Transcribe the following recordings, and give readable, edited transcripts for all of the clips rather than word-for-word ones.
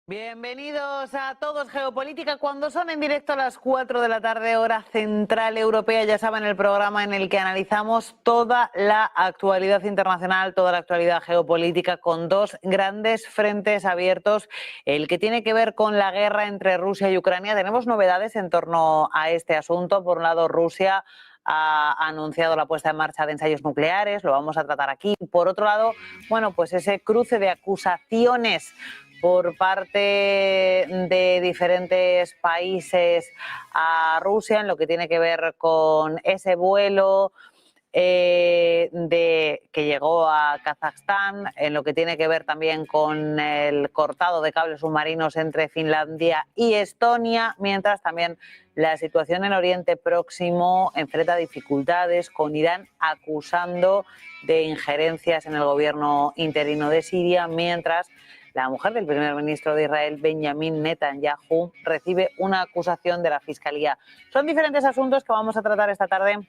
Bienvenidos a Todos Geopolítica, cuando son en directo a las 4 de la tarde, hora central europea. Ya saben, el programa en el que analizamos toda la actualidad internacional, toda la actualidad geopolítica, con dos grandes frentes abiertos. El que tiene que ver con la guerra entre Rusia y Ucrania. Tenemos novedades en torno a este asunto. Por un lado, Rusia ha anunciado la puesta en marcha de ensayos nucleares, lo vamos a tratar aquí. Por otro lado, bueno, pues ese cruce de acusaciones por parte de diferentes países a Rusia en lo que tiene que ver con ese vuelo que llegó a Kazajstán, en lo que tiene que ver también con el cortado de cables submarinos entre Finlandia y Estonia, mientras también la situación en Oriente Próximo enfrenta dificultades, con Irán acusando de injerencias en el gobierno interino de Siria, mientras la mujer del primer ministro de Israel, Benjamin Netanyahu, recibe una acusación de la Fiscalía. Son diferentes asuntos que vamos a tratar esta tarde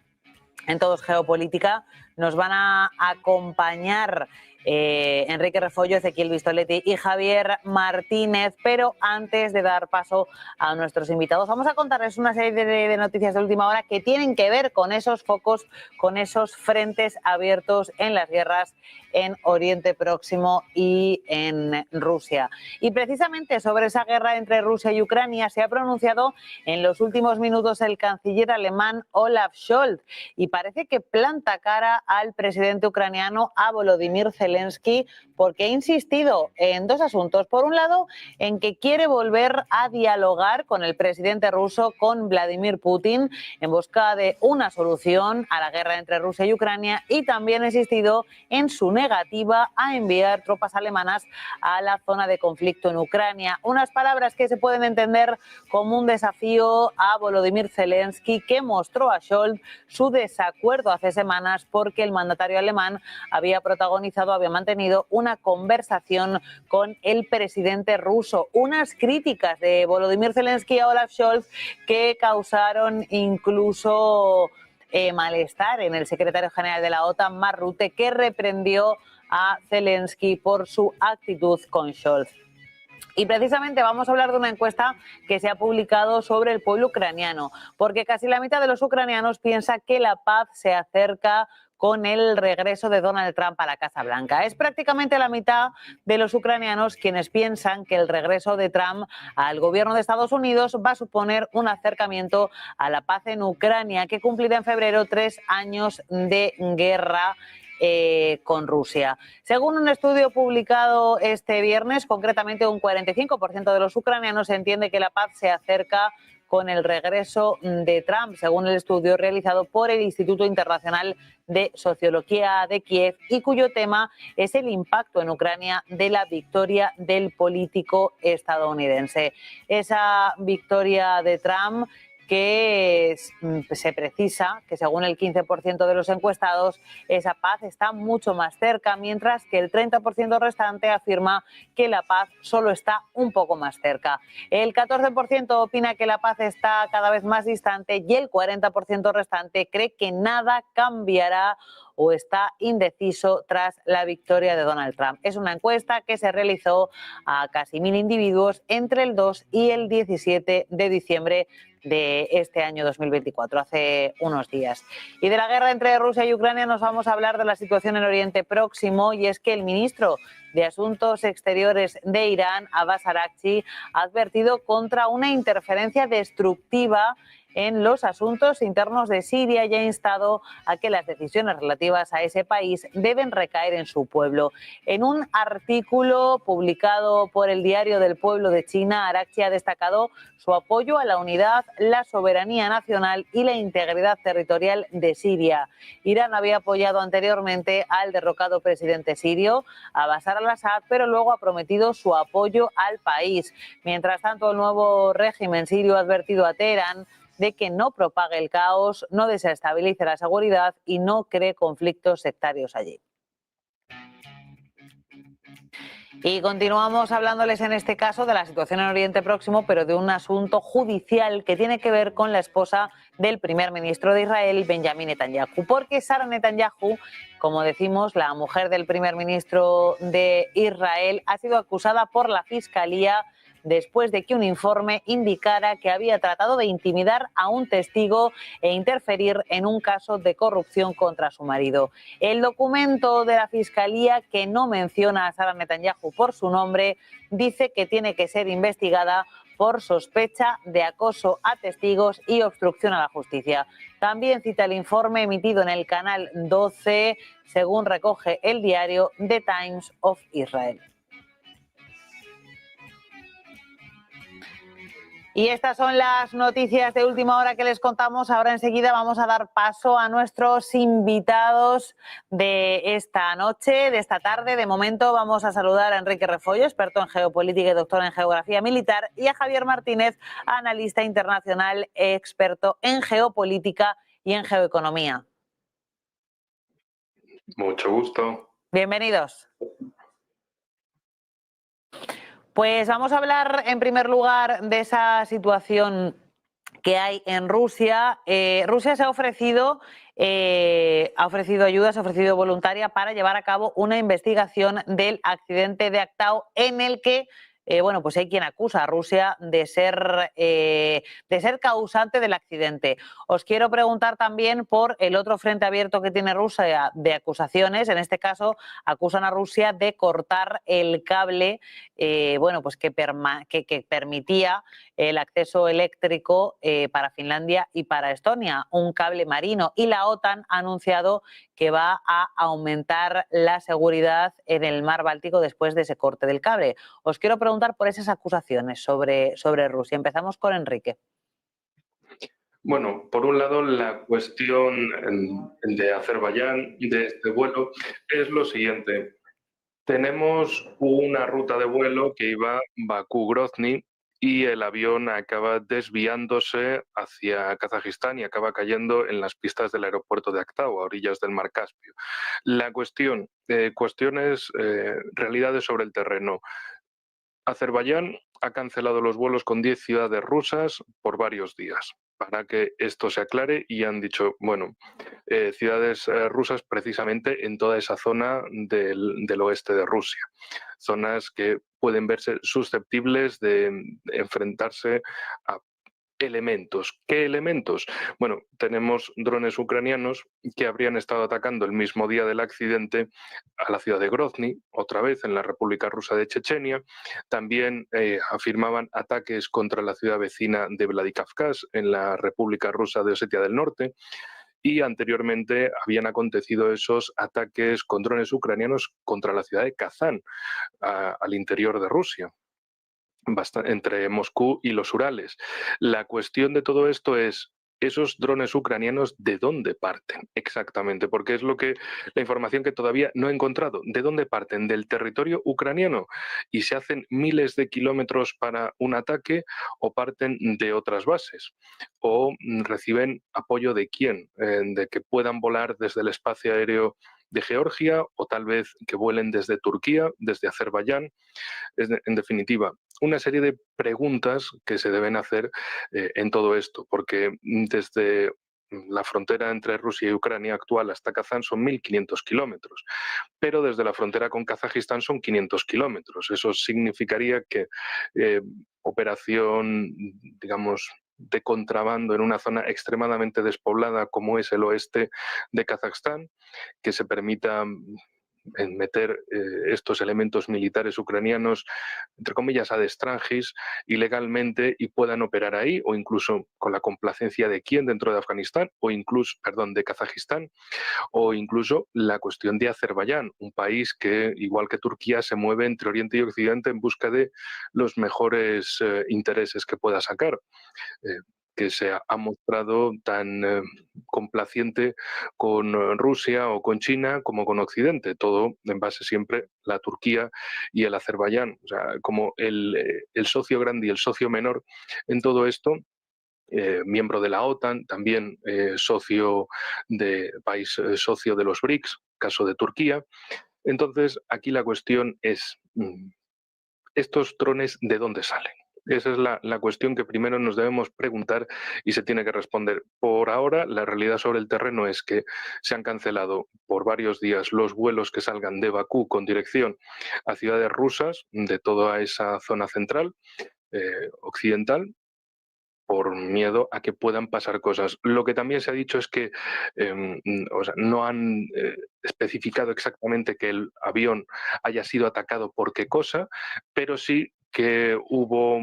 en Todos Geopolítica. Nos van a acompañar Enrique Refollo, Ezequiel Vistoletti y Javier Martínez, pero antes de dar paso a nuestros invitados, vamos a contarles una serie de noticias de última hora que tienen que ver con esos focos, con esos frentes abiertos en las guerras en Oriente Próximo y en Rusia. Y precisamente sobre esa guerra entre Rusia y Ucrania se ha pronunciado en los últimos minutos el canciller alemán Olaf Scholz, y parece que planta cara al presidente ucraniano, a Volodymyr Zelensky, porque ha insistido en dos asuntos. Por un lado, en que quiere volver a dialogar con el presidente ruso, con Vladimir Putin, en busca de una solución a la guerra entre Rusia y Ucrania, y también ha insistido en su negativa a enviar tropas alemanas a la zona de conflicto en Ucrania. Unas palabras que se pueden entender como un desafío a Volodymyr Zelensky, que mostró a Scholz su desacuerdo hace semanas porque el mandatario alemán había mantenido una conversación con el presidente ruso. Unas críticas de Volodymyr Zelensky a Olaf Scholz que causaron incluso malestar en el secretario general de la OTAN, Mark Rutte, que reprendió a Zelensky por su actitud con Scholz. Y precisamente vamos a hablar de una encuesta que se ha publicado sobre el pueblo ucraniano, porque casi la mitad de los ucranianos piensa que la paz se acerca con el regreso de Donald Trump a la Casa Blanca. Es prácticamente la mitad de los ucranianos quienes piensan que el regreso de Trump al gobierno de Estados Unidos va a suponer un acercamiento a la paz en Ucrania, que cumplirá en febrero 3 años de guerra con Rusia. Según un estudio publicado este viernes, concretamente un 45% de los ucranianos entiende que la paz se acerca con el regreso de Trump, según el estudio realizado por el Instituto Internacional de Sociología de Kiev, y cuyo tema es el impacto en Ucrania de la victoria del político estadounidense. Esa victoria de Trump que se precisa que, según el 15% de los encuestados, esa paz está mucho más cerca, mientras que el 30% restante afirma que la paz solo está un poco más cerca. El 14% opina que la paz está cada vez más distante y el 40% restante cree que nada cambiará o está indeciso tras la victoria de Donald Trump. Es una encuesta que se realizó a casi 1.000 individuos entre el 2 y el 17 de diciembre de este año 2024, hace unos días. Y de la guerra entre Rusia y Ucrania nos vamos a hablar de la situación en Oriente Próximo, y es que el ministro de Asuntos Exteriores de Irán, Abbas Araghchi, ha advertido contra una interferencia destructiva en los asuntos internos de Siria y ha instado a que las decisiones relativas a ese país deben recaer en su pueblo. En un artículo publicado por el Diario del Pueblo de China, Araghchi ha destacado su apoyo a la unidad, la soberanía nacional y la integridad territorial de Siria. Irán había apoyado anteriormente al derrocado presidente sirio, a Bashar al-Assad, pero luego ha prometido su apoyo al país. Mientras tanto, el nuevo régimen sirio ha advertido a Teherán de que no propague el caos, no desestabilice la seguridad y no cree conflictos sectarios allí. Y continuamos hablándoles en este caso de la situación en Oriente Próximo, pero de un asunto judicial que tiene que ver con la esposa del primer ministro de Israel, Benjamin Netanyahu, porque Sara Netanyahu Como decimos, la mujer del primer ministro de Israel ha sido acusada por la Fiscalía después de que un informe indicara que había tratado de intimidar a un testigo e interferir en un caso de corrupción contra su marido. El documento de la Fiscalía, que no menciona a Sara Netanyahu por su nombre, dice que tiene que ser investigada por sospecha de acoso a testigos y obstrucción a la justicia. También cita el informe emitido en el canal 12, según recoge el diario The Times of Israel. Y estas son las noticias de última hora que les contamos. Ahora enseguida vamos a dar paso a nuestros invitados de esta noche, de esta tarde. De momento vamos a saludar a Enrique Refollo, experto en geopolítica y doctor en geografía militar, y a Javier Martínez, analista internacional, experto en geopolítica y en geoeconomía. Mucho gusto. Bienvenidos. Pues vamos a hablar en primer lugar de esa situación que hay en Rusia. Rusia se ha ofrecido ayuda, se ha ofrecido voluntaria para llevar a cabo una investigación del accidente de Aktau, en el que bueno, pues hay quien acusa a Rusia de ser causante del accidente. Os quiero preguntar también por el otro frente abierto que tiene Rusia de acusaciones. En este caso, acusan a Rusia de cortar el cable bueno, pues que permitía el acceso eléctrico para Finlandia y para Estonia, un cable marino. Y la OTAN ha anunciado que va a aumentar la seguridad en el mar Báltico después de ese corte del cable. Os quiero preguntar por esas acusaciones sobre Rusia. Empezamos con Enrique. Bueno, por un lado, la cuestión de Azerbaiyán de este vuelo es lo siguiente. Tenemos una ruta de vuelo que iba Bakú-Grozny y el avión acaba desviándose hacia Kazajistán y acaba cayendo en las pistas del aeropuerto de Aktau, a orillas del mar Caspio. La cuestión, realidades sobre el terreno. Azerbaiyán ha cancelado los vuelos con 10 ciudades rusas por varios días para que esto se aclare y han dicho, bueno, ciudades rusas precisamente en toda esa zona del oeste de Rusia, zonas que pueden verse susceptibles de enfrentarse a elementos. ¿Qué elementos? Bueno, tenemos drones ucranianos que habrían estado atacando el mismo día del accidente a la ciudad de Grozny, otra vez en la República Rusa de Chechenia. También afirmaban ataques contra la ciudad vecina de Vladikavkaz, en la República Rusa de Osetia del Norte. Y anteriormente habían acontecido esos ataques con drones ucranianos contra la ciudad de Kazán, al interior de Rusia, entre Moscú y los Urales. La cuestión de todo esto es, ¿esos drones ucranianos de dónde parten exactamente? Porque es la información que todavía no he encontrado. ¿De dónde parten? ¿Del territorio ucraniano? ¿Y se hacen miles de kilómetros para un ataque o parten de otras bases? ¿O reciben apoyo de quién? ¿De que puedan volar desde el espacio aéreo de Georgia o tal vez que vuelen desde Turquía, desde Azerbaiyán? En definitiva, una serie de preguntas que se deben hacer en todo esto, porque desde la frontera entre Rusia y Ucrania actual hasta Kazán son 1.500 kilómetros, pero desde la frontera con Kazajistán son 500 kilómetros. Eso significaría que operación, digamos, de contrabando en una zona extremadamente despoblada como es el oeste de Kazajstán, que se permita en meter estos elementos militares ucranianos, entre comillas, ad extranjis, ilegalmente y puedan operar ahí, o incluso con la complacencia de quién dentro de Afganistán, o incluso, perdón, de Kazajistán, o incluso la cuestión de Azerbaiyán, un país que, igual que Turquía, se mueve entre Oriente y Occidente en busca de los mejores intereses que pueda sacar. Que se ha mostrado tan complaciente con Rusia o con China como con Occidente, todo en base siempre la Turquía y el Azerbaiyán, o sea, como el socio grande y el socio menor en todo esto. Miembro de la OTAN, también país socio de los BRICS, caso de Turquía. Entonces, aquí la cuestión es, ¿estos drones de dónde salen? Esa es la cuestión que primero nos debemos preguntar y se tiene que responder. Por ahora, la realidad sobre el terreno es que se han cancelado por varios días los vuelos que salgan de Bakú con dirección a ciudades rusas de toda esa zona central, occidental, por miedo a que puedan pasar cosas. Lo que también se ha dicho es que o sea, no han especificado exactamente que el avión haya sido atacado por qué cosa, pero sí que hubo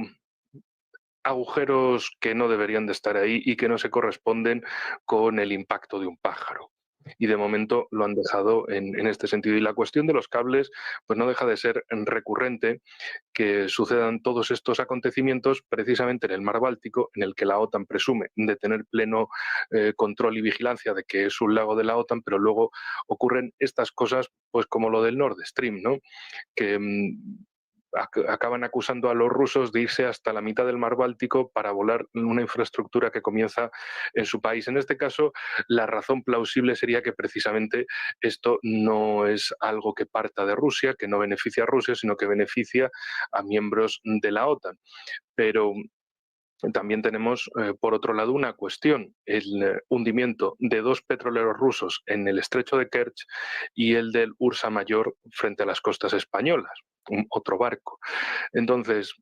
agujeros que no deberían de estar ahí y que no se corresponden con el impacto de un pájaro. Y de momento lo han dejado en este sentido. Y la cuestión de los cables, pues no deja de ser recurrente que sucedan todos estos acontecimientos precisamente en el mar Báltico, en el que la OTAN presume de tener pleno control y vigilancia de que es un lago de la OTAN, pero luego ocurren estas cosas, pues como lo del Nord Stream, ¿no? Que acaban acusando a los rusos de irse hasta la mitad del mar Báltico para volar una infraestructura que comienza en su país. En este caso, la razón plausible sería que precisamente esto no es algo que parta de Rusia, que no beneficia a Rusia, sino que beneficia a miembros de la OTAN. Pero también tenemos, por otro lado, una cuestión, el hundimiento de 2 petroleros rusos en el estrecho de Kerch y el del Ursa Mayor frente a las costas españolas, otro barco. Entonces,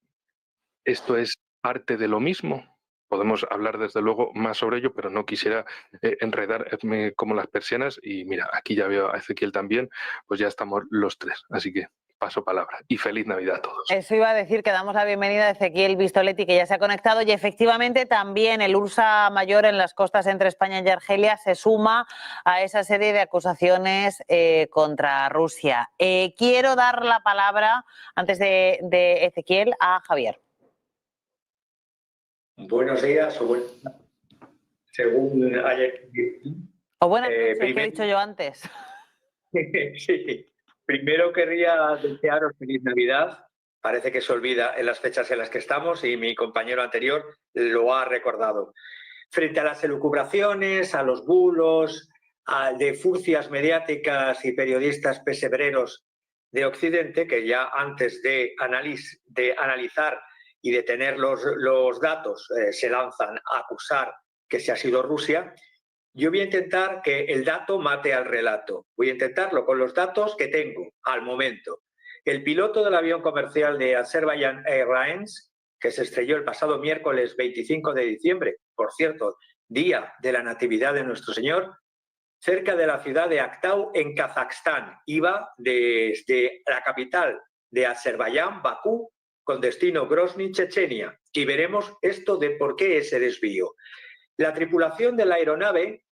¿esto es parte de lo mismo? Podemos hablar desde luego más sobre ello, pero no quisiera enredarme como las persianas. Y mira, aquí ya veo a Ezequiel también, pues ya estamos los tres. Así que paso palabra y feliz Navidad a todos. Eso iba a decir, que damos la bienvenida a Ezequiel Vistoletti, que ya se ha conectado, y efectivamente también el Ursa Mayor en las costas entre España y Argelia se suma a esa serie de acusaciones contra Rusia. Quiero dar la palabra, antes de Ezequiel, a Javier. Buenos días, o según ayer. O buenas noches, que he dicho yo antes. Sí. Primero querría desearos feliz Navidad. Parece que se olvida en las fechas en las que estamos y mi compañero anterior lo ha recordado. Frente a las elucubraciones, a los bulos, de furcias mediáticas y periodistas pesebreros de Occidente, que ya antes de analizar y de tener los datos se lanzan a acusar que se ha sido Rusia, yo voy a intentar que el dato mate al relato. Voy a intentarlo con los datos que tengo al momento. El piloto del avión comercial de Azerbaijan Airlines, que se estrelló el pasado miércoles 25 de diciembre, por cierto, día de la Natividad de Nuestro Señor, cerca de la ciudad de Aktau, en Kazajstán. Iba desde la capital de Azerbaiyán, Bakú, con destino Grozny, Chechenia. Y veremos esto de por qué ese desvío. La tripulación de la aeronave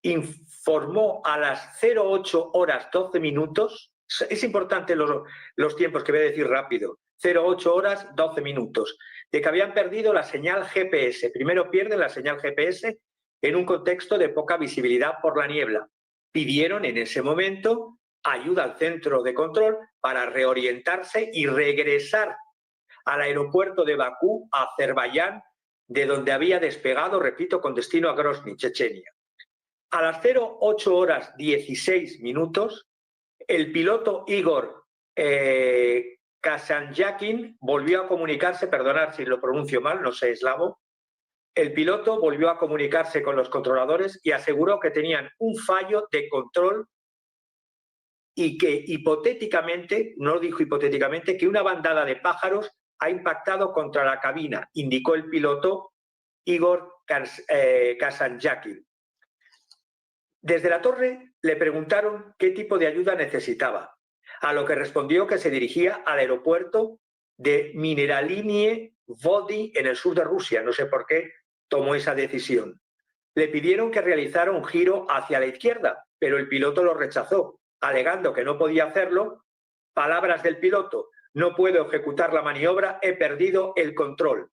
informó a las 08 horas 12 minutos, es importante los tiempos que voy a decir rápido, 08 horas 12 minutos, de que habían perdido la señal GPS. Primero pierden la señal GPS en un contexto de poca visibilidad por la niebla. Pidieron en ese momento ayuda al centro de control para reorientarse y regresar al aeropuerto de Bakú, a Azerbaiyán, de donde había despegado, repito, con destino a Grozny, Chechenia. A las 08 horas 16 minutos, el piloto Igor Kasanjakin volvió a comunicarse, perdonad si lo pronuncio mal, no sé eslavo, el piloto volvió a comunicarse con los controladores y aseguró que tenían un fallo de control y que hipotéticamente, no dijo hipotéticamente, que una bandada de pájaros ha impactado contra la cabina, indicó el piloto Igor Kasanjakin. Desde la torre le preguntaron qué tipo de ayuda necesitaba, a lo que respondió que se dirigía al aeropuerto de Mineralinie Vody en el sur de Rusia. No sé por qué tomó esa decisión. Le pidieron que realizara un giro hacia la izquierda, pero el piloto lo rechazó, alegando que no podía hacerlo. Palabras del piloto: no puedo ejecutar la maniobra, he perdido el control.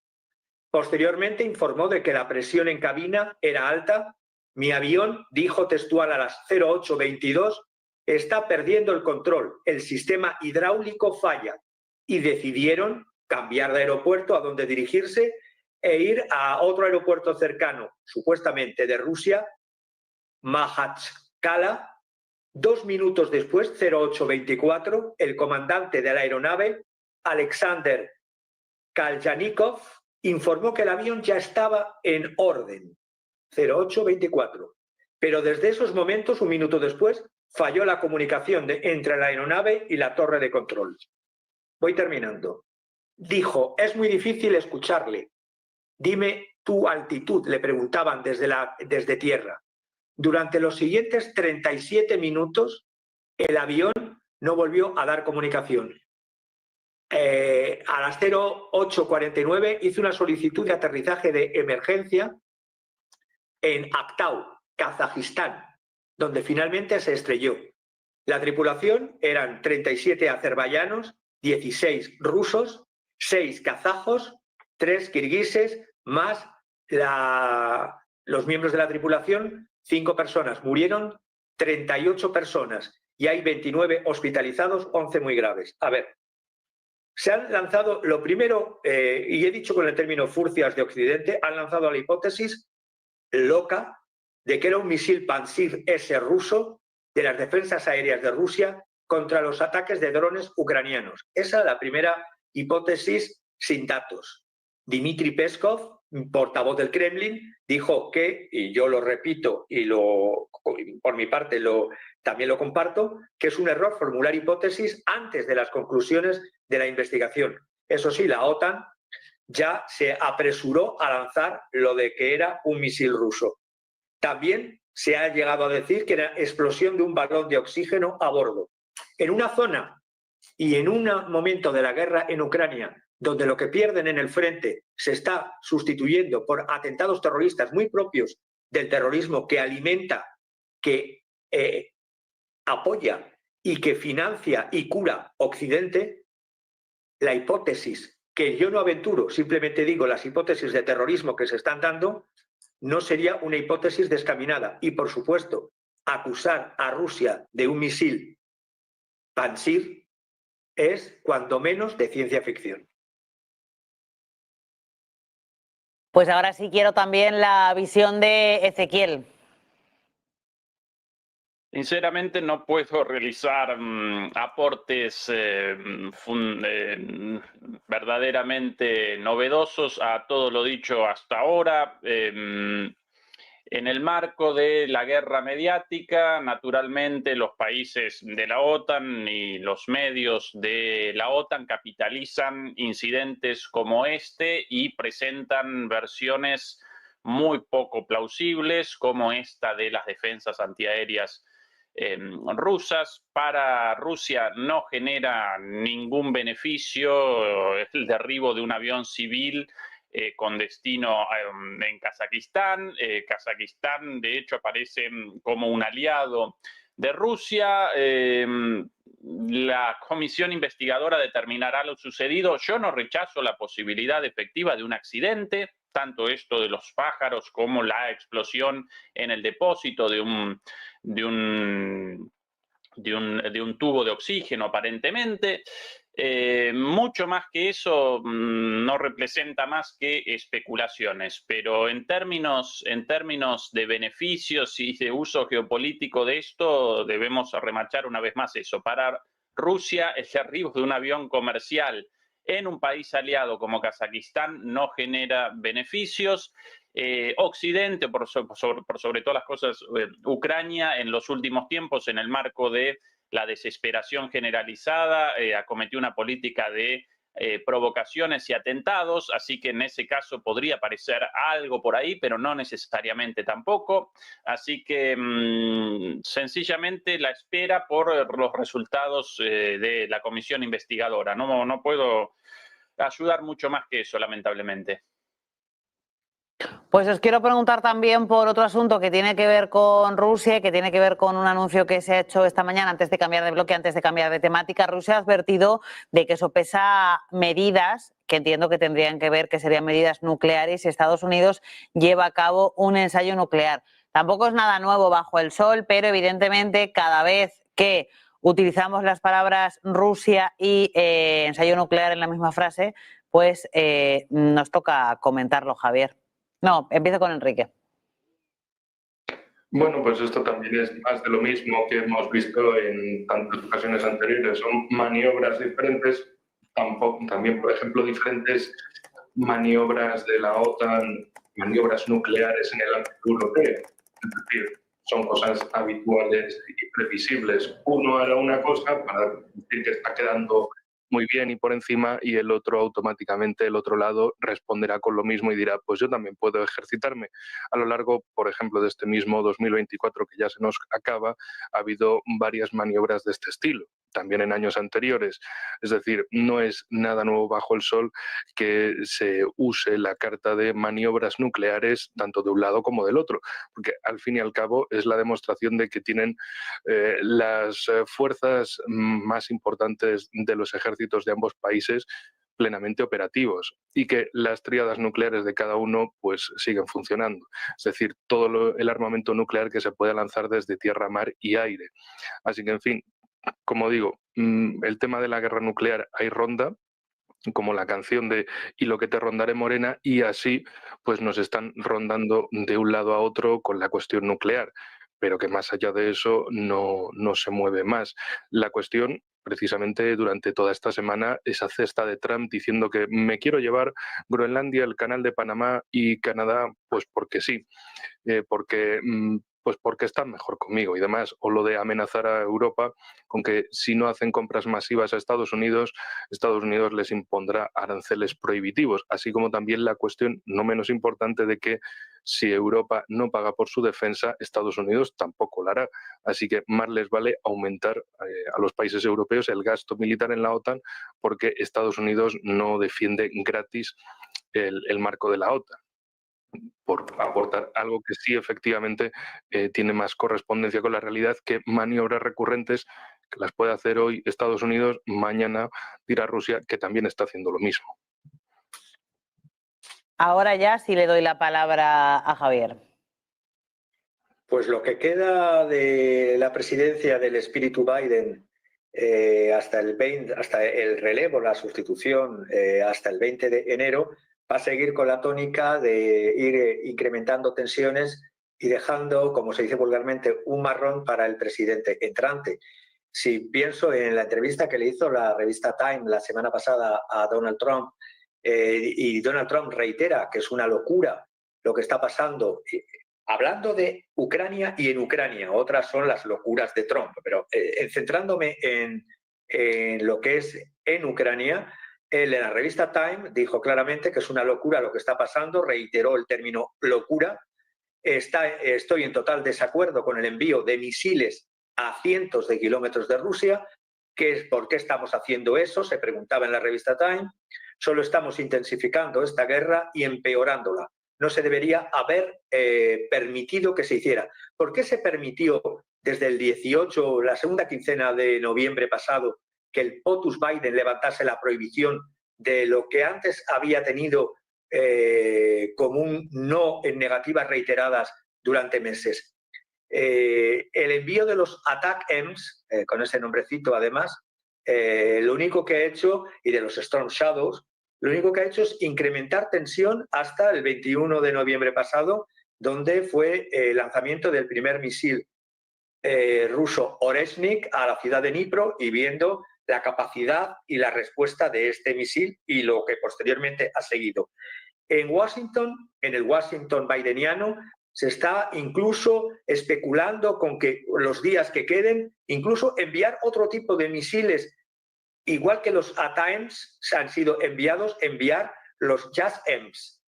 Posteriormente informó de que la presión en cabina era alta. Mi avión, dijo textual a las 08:22, está perdiendo el control, el sistema hidráulico falla. Y decidieron cambiar de aeropuerto a donde dirigirse e ir a otro aeropuerto cercano, supuestamente de Rusia, Makhachkala. 2 minutos después, 08:24, el comandante de la aeronave Alexander Kalyanikov informó que el avión ya estaba en orden, 0824. Pero desde esos momentos, un minuto después, falló la comunicación entre la aeronave y la torre de control. Voy terminando. Dijo, es muy difícil escucharle. Dime tu altitud, le preguntaban desde tierra. Durante los siguientes 37 minutos, el avión no volvió a dar comunicación. A las 08:49 hizo una solicitud de aterrizaje de emergencia en Aktau, Kazajistán, donde finalmente se estrelló. La tripulación eran 37 azerbaiyanos, 16 rusos, 6 kazajos, 3 kirguises, más los miembros de la tripulación, 5 personas. Murieron 38 personas y hay 29 hospitalizados, 11 muy graves. A ver, se han lanzado, lo primero, y he dicho con el término furcias de Occidente, han lanzado la hipótesis loca de que era un misil Pantsir S ruso de las defensas aéreas de Rusia contra los ataques de drones ucranianos. Esa es la primera hipótesis sin datos. Dmitry Peskov, portavoz del Kremlin, dijo que, y yo lo repito y por mi parte también lo comparto, que es un error formular hipótesis antes de las conclusiones de la investigación. Eso sí, la OTAN ya se apresuró a lanzar lo de que era un misil ruso. También se ha llegado a decir que era explosión de un balón de oxígeno a bordo. En una zona y en un momento de la guerra en Ucrania, donde lo que pierden en el frente se está sustituyendo por atentados terroristas muy propios del terrorismo que alimenta, que apoya y que financia y cura Occidente, la hipótesis que yo no aventuro, simplemente digo las hipótesis de terrorismo que se están dando, no sería una hipótesis descaminada. Y, por supuesto, acusar a Rusia de un misil Pantsir es, cuando menos, de ciencia ficción. Pues ahora sí quiero también la visión de Ezequiel. Sinceramente no puedo realizar aportes verdaderamente novedosos a todo lo dicho hasta ahora. En el marco de la guerra mediática, naturalmente los países de la OTAN y los medios de la OTAN capitalizan incidentes como este y presentan versiones muy poco plausibles, como esta de las defensas antiaéreas rusas. Para Rusia no genera ningún beneficio el derribo de un avión civil con destino en Kazajistán. Kazajistán, de hecho, aparece como un aliado de Rusia. La comisión investigadora determinará lo sucedido. Yo no rechazo la posibilidad efectiva de un accidente, tanto esto de los pájaros como la explosión en el depósito de un tubo de oxígeno, aparentemente. Mucho más que eso no representa más que especulaciones, pero en términos de beneficios y de uso geopolítico de esto, debemos remachar una vez más eso. Para Rusia, el derribo de un avión comercial en un país aliado como Kazajistán no genera beneficios. Occidente, por sobre todas las cosas, Ucrania, en los últimos tiempos, en el marco de la desesperación generalizada, acometió una política de provocaciones y atentados, así que en ese caso podría aparecer algo por ahí, pero no necesariamente tampoco. Así que sencillamente la espera por los resultados de la comisión investigadora. No puedo ayudar mucho más que eso, lamentablemente. Pues os quiero preguntar también por otro asunto que tiene que ver con Rusia y que tiene que ver con un anuncio que se ha hecho esta mañana antes de cambiar de bloque, antes de cambiar de temática. Rusia ha advertido de que sopesa medidas que entiendo que tendrían que ver, que serían medidas nucleares, y Estados Unidos lleva a cabo un ensayo nuclear. Tampoco es nada nuevo bajo el sol, pero evidentemente cada vez que utilizamos las palabras Rusia y ensayo nuclear en la misma frase, pues nos toca comentarlo, Javier. No, empiezo con Enrique. Bueno, pues esto también es más de lo mismo que hemos visto en tantas ocasiones anteriores. Son maniobras diferentes también, por ejemplo, diferentes maniobras de la OTAN, maniobras nucleares en el ámbito europeo. Es decir, son cosas habituales y previsibles. Uno hará una cosa para decir que está quedando muy bien y por encima, y el otro automáticamente, el otro lado, responderá con lo mismo y dirá, pues yo también puedo ejercitarme. A lo largo, por ejemplo, de este mismo 2024 que ya se nos acaba, ha habido varias maniobras de este estilo, también en años anteriores. Es decir, no es nada nuevo bajo el sol que se use la carta de maniobras nucleares tanto de un lado como del otro, porque al fin y al cabo es la demostración de que tienen las fuerzas más importantes de los ejércitos de ambos países plenamente operativos y que las tríadas nucleares de cada uno pues siguen funcionando. Es decir, todo el armamento nuclear que se puede lanzar desde tierra, mar y aire. Así que, en fin, como digo, el tema de la guerra nuclear hay ronda, como la canción de "Y lo que te rondaré morena", y así pues nos están rondando de un lado a otro con la cuestión nuclear, pero que más allá de eso no se mueve más. La cuestión, precisamente durante toda esta semana, esa cesta de Trump diciendo que me quiero llevar Groenlandia, el Canal de Panamá y Canadá, pues porque sí, pues porque están mejor conmigo y demás, o lo de amenazar a Europa con que si no hacen compras masivas a Estados Unidos les impondrá aranceles prohibitivos, así como también la cuestión no menos importante de que si Europa no paga por su defensa, Estados Unidos tampoco lo hará. Así que más les vale aumentar a los países europeos el gasto militar en la OTAN, porque Estados Unidos no defiende gratis el marco de la OTAN, por aportar algo que sí efectivamente tiene más correspondencia con la realidad que maniobras recurrentes que las puede hacer hoy Estados Unidos, mañana dirá Rusia que también está haciendo lo mismo. Ahora ya sí le doy la palabra a Javier. Pues lo que queda de la presidencia del espíritu Biden hasta el relevo, la sustitución, hasta el 20 de enero, va a seguir con la tónica de ir incrementando tensiones y dejando, como se dice vulgarmente, un marrón para el presidente entrante. Si pienso en la entrevista que le hizo la revista Time la semana pasada a Donald Trump, y Donald Trump reitera que es una locura lo que está pasando, hablando de Ucrania y en Ucrania, otras son las locuras de Trump, pero centrándome en lo que es en Ucrania, en la revista Time dijo claramente que es una locura lo que está pasando, reiteró el término locura. Estoy en total desacuerdo con el envío de misiles a cientos de kilómetros de Rusia. ¿Por qué estamos haciendo eso? Se preguntaba en la revista Time. Solo estamos intensificando esta guerra y empeorándola. No se debería haber permitido que se hiciera. ¿Por qué se permitió desde el 18, la segunda quincena de noviembre pasado, que el POTUS Biden levantase la prohibición de lo que antes había tenido como un no en negativas reiteradas durante meses? El envío de los ATACMS, con ese nombrecito además, lo único que ha hecho, y de los Storm Shadows, lo único que ha hecho es incrementar tensión hasta el 21 de noviembre pasado, donde fue el lanzamiento del primer misil ruso Oreshnik a la ciudad de Dnipro, y viendo la capacidad y la respuesta de este misil y lo que posteriormente ha seguido. En Washington, en el Washington bideniano, se está incluso especulando con que los días que queden, incluso enviar otro tipo de misiles, igual que los ATACMS han sido enviados, enviar los JASSMs.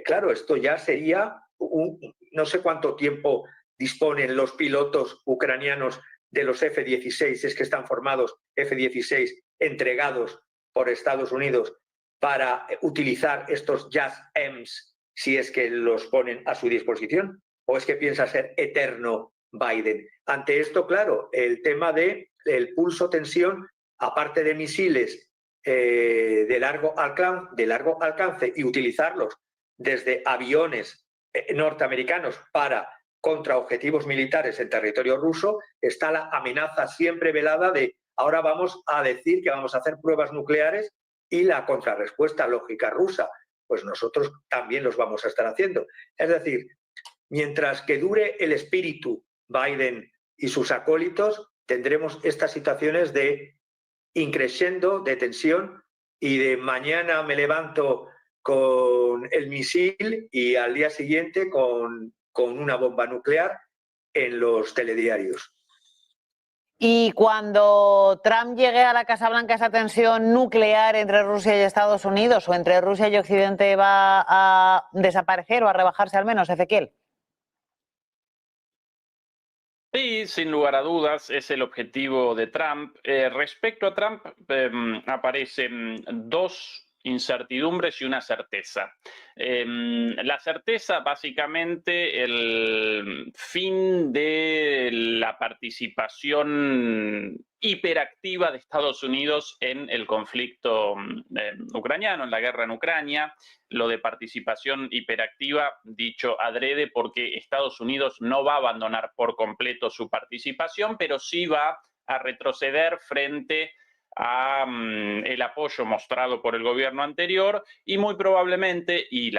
Claro, esto ya sería, no sé cuánto tiempo disponen los pilotos ucranianos de los F-16, es que están formados F-16 entregados por Estados Unidos para utilizar estos JASSMs, si es que los ponen a su disposición, o es que piensa ser eterno Biden. Ante esto, claro, el tema del pulso tensión, aparte de misiles de largo alcance y utilizarlos desde aviones norteamericanos para contra objetivos militares en territorio ruso, está la amenaza siempre velada de ahora vamos a decir que vamos a hacer pruebas nucleares y la contrarrespuesta lógica rusa, pues nosotros también los vamos a estar haciendo. Es decir, mientras que dure el espíritu Biden y sus acólitos, tendremos estas situaciones de increciendo de tensión y de mañana me levanto con el misil y al día siguiente con una bomba nuclear en los telediarios. Y cuando Trump llegue a la Casa Blanca, esa tensión nuclear entre Rusia y Estados Unidos o entre Rusia y Occidente va a desaparecer o a rebajarse al menos, Ezequiel. Sí, sin lugar a dudas, es el objetivo de Trump. Respecto a Trump, aparecen dos incertidumbres y una certeza. La certeza, básicamente, el fin de la participación hiperactiva de Estados Unidos en el conflicto ucraniano, en la guerra en Ucrania. Lo de participación hiperactiva, dicho adrede, porque Estados Unidos no va a abandonar por completo su participación, pero sí va a retroceder frente a el apoyo mostrado por el gobierno anterior y muy probablemente, y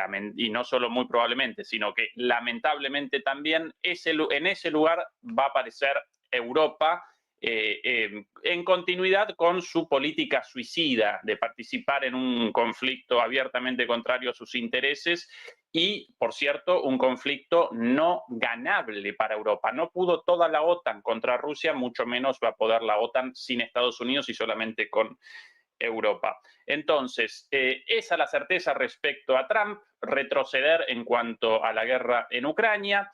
no solo muy probablemente, sino que lamentablemente también en ese lugar va a aparecer Europa, en continuidad con su política suicida de participar en un conflicto abiertamente contrario a sus intereses y, por cierto, un conflicto no ganable para Europa. No pudo toda la OTAN contra Rusia, mucho menos va a poder la OTAN sin Estados Unidos y solamente con Europa. Entonces, esa es la certeza respecto a Trump, retroceder en cuanto a la guerra en Ucrania.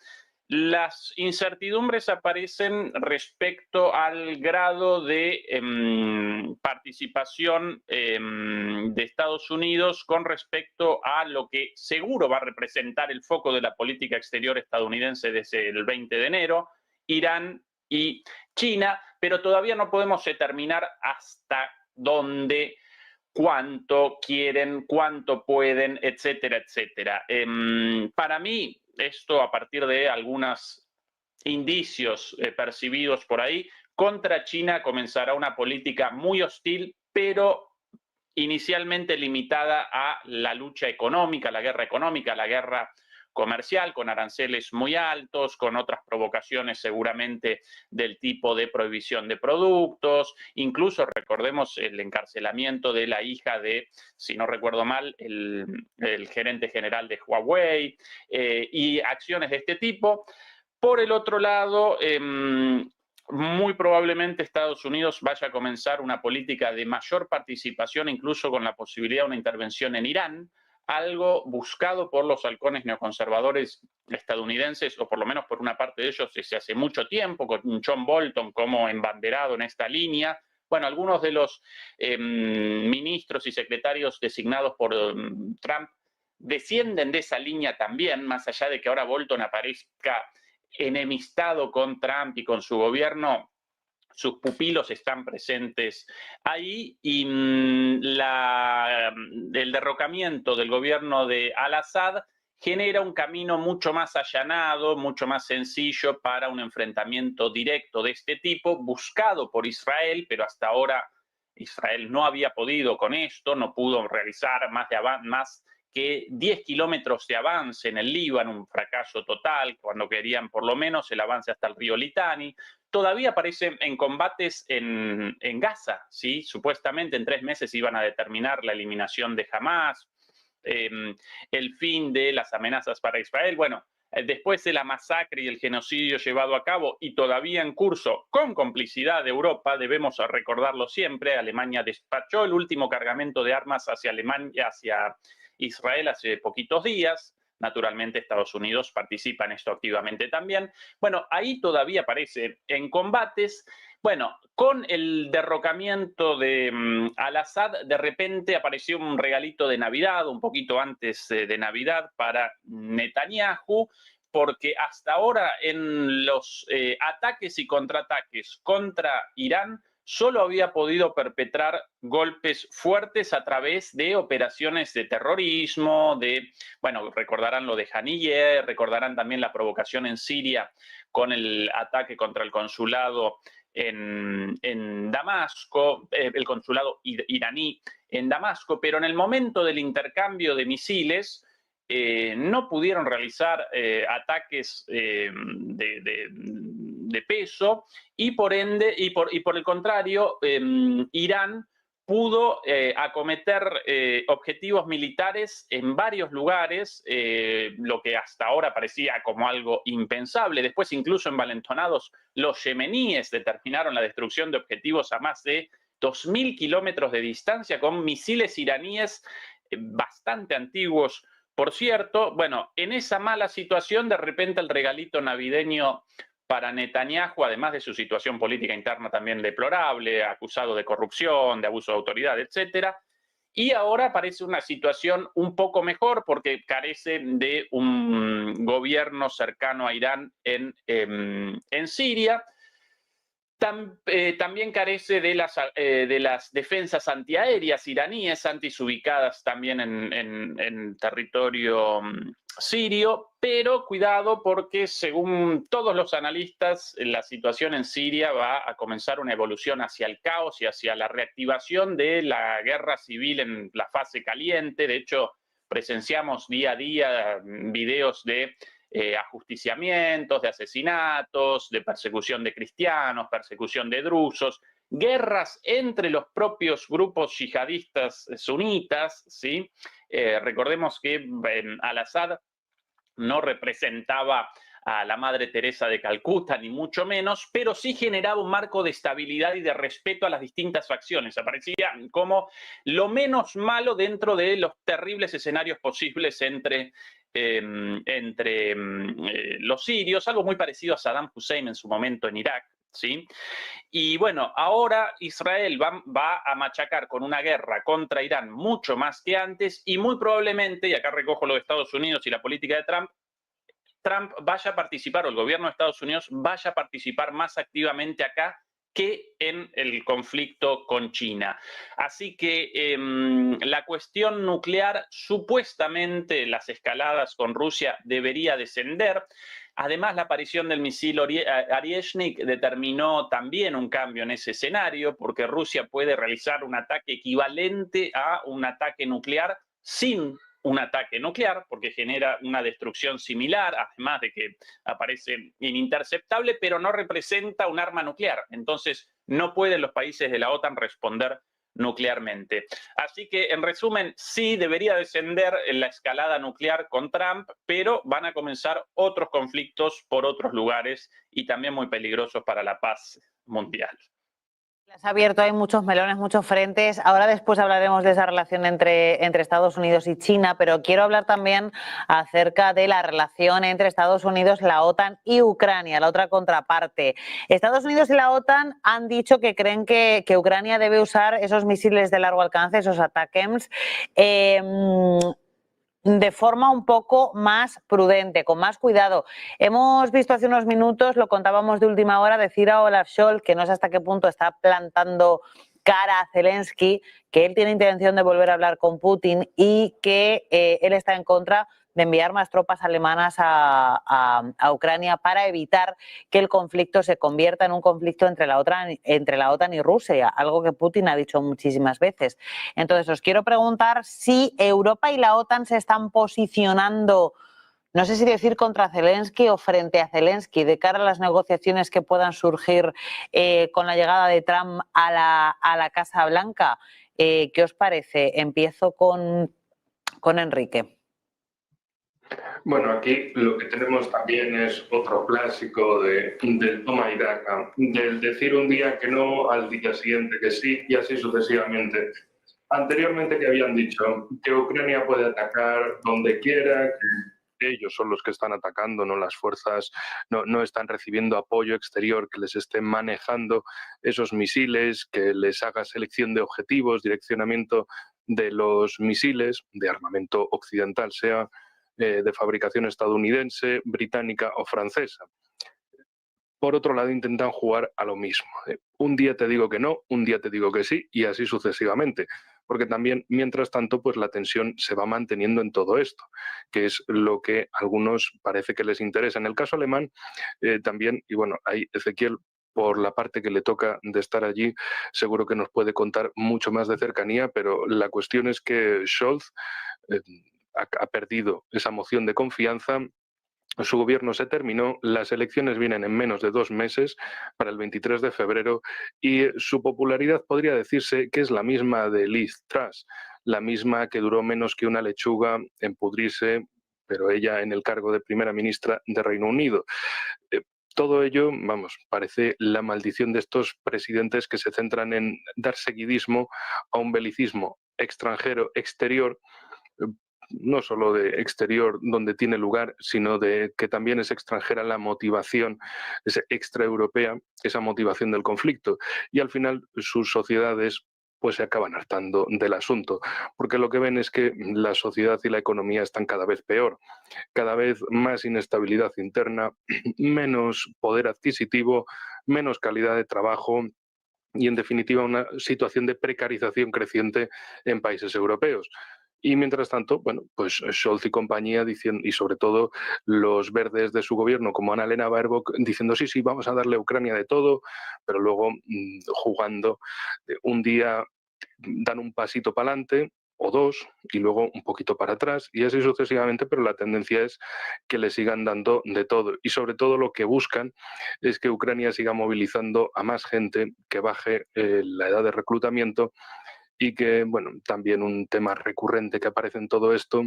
Las incertidumbres aparecen respecto al grado de participación de Estados Unidos con respecto a lo que seguro va a representar el foco de la política exterior estadounidense desde el 20 de enero, Irán y China, pero todavía no podemos determinar hasta dónde, cuánto quieren, cuánto pueden, etcétera, etcétera. Para mí, esto a partir de algunos indicios percibidos por ahí, contra China comenzará una política muy hostil, pero inicialmente limitada a la lucha económica, la guerra comercial, con aranceles muy altos, con otras provocaciones seguramente del tipo de prohibición de productos, incluso recordemos el encarcelamiento de la hija de, si no recuerdo mal, el gerente general de Huawei, y acciones de este tipo. Por el otro lado, muy probablemente Estados Unidos vaya a comenzar una política de mayor participación, incluso con la posibilidad de una intervención en Irán, algo buscado por los halcones neoconservadores estadounidenses, o por lo menos por una parte de ellos desde hace mucho tiempo, con John Bolton como embanderado en esta línea. Bueno, algunos de los ministros y secretarios designados por Trump descienden de esa línea también, más allá de que ahora Bolton aparezca enemistado con Trump y con su gobierno. Sus pupilos están presentes ahí y el derrocamiento del gobierno de Al-Assad genera un camino mucho más allanado, mucho más sencillo para un enfrentamiento directo de este tipo, buscado por Israel, pero hasta ahora Israel no había podido con esto, no pudo realizar más que 10 kilómetros de avance en el Líbano, un fracaso total, cuando querían por lo menos el avance hasta el río Litani. Todavía aparecen en combates en Gaza, ¿sí? Supuestamente en 3 meses iban a determinar la eliminación de Hamas, el fin de las amenazas para Israel. Bueno, después de la masacre y el genocidio llevado a cabo y todavía en curso con complicidad de Europa, debemos recordarlo siempre, Alemania despachó el último cargamento de armas hacia Israel hace poquitos días. Naturalmente Estados Unidos participa en esto activamente también. Bueno, ahí todavía aparece en combates. Bueno, con el derrocamiento de Al-Assad, de repente apareció un regalito de Navidad, un poquito antes de Navidad para Netanyahu, porque hasta ahora en los ataques y contraataques contra Irán, solo había podido perpetrar golpes fuertes a través de operaciones de terrorismo, bueno, recordarán lo de Haniyeh, recordarán también la provocación en Siria con el ataque contra el consulado en Damasco, el consulado iraní en Damasco, pero en el momento del intercambio de misiles no pudieron realizar ataques de peso, y por ende, y por el contrario, Irán pudo acometer objetivos militares en varios lugares, lo que hasta ahora parecía como algo impensable. Después, incluso envalentonados, los yemeníes determinaron la destrucción de objetivos a más de 2.000 kilómetros de distancia con misiles iraníes bastante antiguos, por cierto. Bueno, en esa mala situación, de repente el regalito navideño para Netanyahu, además de su situación política interna también deplorable, acusado de corrupción, de abuso de autoridad, etcétera, y ahora parece una situación un poco mejor porque carece de un gobierno cercano a Irán en Siria. También carece de las defensas antiaéreas iraníes, antes ubicadas también en territorio sirio, pero cuidado porque según todos los analistas, la situación en Siria va a comenzar una evolución hacia el caos y hacia la reactivación de la guerra civil en la fase caliente. De hecho, presenciamos día a día videos de ajusticiamientos, de asesinatos, de persecución de cristianos, persecución de drusos, guerras entre los propios grupos yihadistas sunitas, ¿sí? Recordemos que Al-Assad no representaba a la Madre Teresa de Calcuta, ni mucho menos, pero sí generaba un marco de estabilidad y de respeto a las distintas facciones. Aparecía como lo menos malo dentro de los terribles escenarios posibles entre los sirios, algo muy parecido a Saddam Hussein en su momento en Irak, ¿sí? Y bueno, ahora Israel va a machacar con una guerra contra Irán mucho más que antes, y muy probablemente, y acá recojo lo de Estados Unidos y la política de Trump vaya a participar, o el gobierno de Estados Unidos vaya a participar más activamente acá que en el conflicto con China. Así que la cuestión nuclear, supuestamente las escaladas con Rusia debería descender. Además, la aparición del misil Oryezhnik determinó también un cambio en ese escenario, porque Rusia puede realizar un ataque equivalente a un ataque nuclear sin un ataque nuclear, porque genera una destrucción similar, además de que aparece ininterceptable, pero no representa un arma nuclear. Entonces, no pueden los países de la OTAN responder nuclearmente. Así que, en resumen, sí debería descender en la escalada nuclear con Trump, pero van a comenzar otros conflictos por otros lugares y también muy peligrosos para la paz mundial. Has abierto, hay muchos melones, muchos frentes. Ahora después hablaremos de esa relación entre Estados Unidos y China, pero quiero hablar también acerca de la relación entre Estados Unidos, la OTAN y Ucrania, la otra contraparte. Estados Unidos y la OTAN han dicho que creen que Ucrania debe usar esos misiles de largo alcance, esos ATACMS, de forma un poco más prudente, con más cuidado. Hemos visto hace unos minutos, lo contábamos de última hora, decir a Olaf Scholz, que no sé hasta qué punto está plantando cara a Zelensky, que él tiene intención de volver a hablar con Putin y que él está en contra de enviar más tropas alemanas a Ucrania para evitar que el conflicto se convierta en un conflicto entre la OTAN y Rusia, algo que Putin ha dicho muchísimas veces. Entonces, os quiero preguntar si Europa y la OTAN se están posicionando, no sé si decir contra Zelensky o frente a Zelensky, de cara a las negociaciones que puedan surgir con la llegada de Trump a la Casa Blanca. ¿Qué os parece? Empiezo con Enrique. Bueno, aquí lo que tenemos también es otro clásico del toma y daca, del decir un día que no, al día siguiente que sí, y así sucesivamente. Anteriormente que habían dicho que Ucrania puede atacar donde quiera, que ellos son los que están atacando, no las fuerzas, no están recibiendo apoyo exterior que les estén manejando esos misiles, que les haga selección de objetivos, direccionamiento de los misiles, de armamento occidental, sea de fabricación estadounidense, británica o francesa. Por otro lado, intentan jugar a lo mismo. Un día te digo que no, un día te digo que sí, y así sucesivamente. Porque también, mientras tanto, pues la tensión se va manteniendo en todo esto, que es lo que a algunos parece que les interesa. En el caso alemán, también, y bueno, ahí Ezequiel, por la parte que le toca de estar allí, seguro que nos puede contar mucho más de cercanía, pero la cuestión es que Scholz ha perdido esa moción de confianza Su gobierno se terminó, las elecciones vienen en menos de 2 meses, para el 23 de febrero, y su popularidad podría decirse que es la misma de Liz Truss, la misma que duró menos que una lechuga en pudrirse, pero ella en el cargo de primera ministra de Reino Unido. Eh, Todo ello, vamos, parece la maldición de estos presidentes que se centran en dar seguidismo a un belicismo extranjero, exterior, no solo de exterior donde tiene lugar, sino de que también es extranjera la motivación, es extraeuropea, esa motivación del conflicto. Y al final sus sociedades pues se acaban hartando del asunto, porque lo que ven es que la sociedad y la economía están cada vez peor, cada vez más inestabilidad interna, menos poder adquisitivo, menos calidad de trabajo y, en definitiva, una situación de precarización creciente en países europeos. Y mientras tanto, bueno, pues Scholz y compañía diciendo, y sobre todo los verdes de su gobierno, como Annalena Baerbock, diciendo sí, sí, vamos a darle a Ucrania de todo, pero luego jugando un día dan un pasito para adelante o dos y luego un poquito para atrás y así sucesivamente, pero la tendencia es que le sigan dando de todo y sobre todo lo que buscan es que Ucrania siga movilizando a más gente, que baje la edad de reclutamiento y que, bueno, también un tema recurrente que aparece en todo esto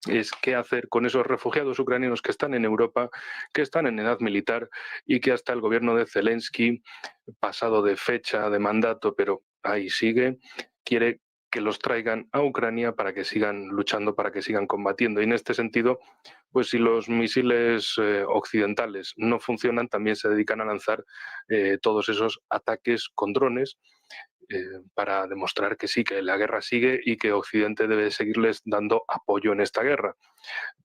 es qué hacer con esos refugiados ucranianos que están en Europa, que están en edad militar y que hasta el gobierno de Zelensky, pasado de fecha, de mandato, pero ahí sigue, quiere que los traigan a Ucrania para que sigan luchando, para que sigan combatiendo. Y en este sentido, pues si los misiles occidentales no funcionan, también se dedican a lanzar todos esos ataques con drones para demostrar que sí, que la guerra sigue y que Occidente debe seguirles dando apoyo en esta guerra.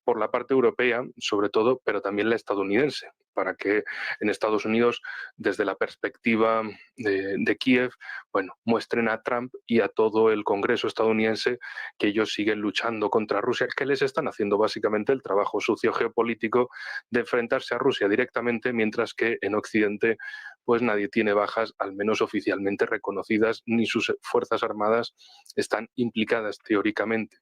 Por la parte europea, sobre todo, pero también la estadounidense, para que en Estados Unidos, desde la perspectiva de Kiev, bueno, muestren a Trump y a todo el Congreso estadounidense que ellos siguen luchando contra Rusia, que les están haciendo básicamente el trabajo sucio geopolítico de enfrentarse a Rusia directamente, mientras que en Occidente pues nadie tiene bajas, al menos oficialmente reconocidas, ni sus fuerzas armadas están implicadas teóricamente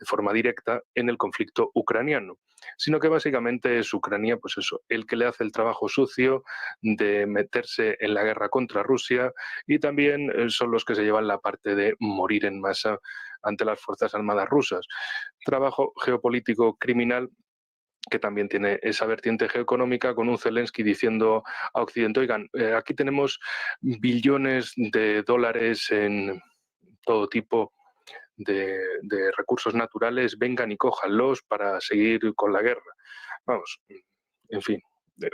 de forma directa en el conflicto ucraniano, sino que básicamente es Ucrania, pues eso, el que le hace el trabajo sucio de meterse en la guerra contra Rusia y también son los que se llevan la parte de morir en masa ante las fuerzas armadas rusas. Trabajo geopolítico criminal que también tiene esa vertiente geoeconómica, con un Zelensky diciendo a Occidente, oigan, aquí tenemos billones de dólares en todo tipo de recursos naturales, vengan y cójanlos para seguir con la guerra. Vamos, en fin,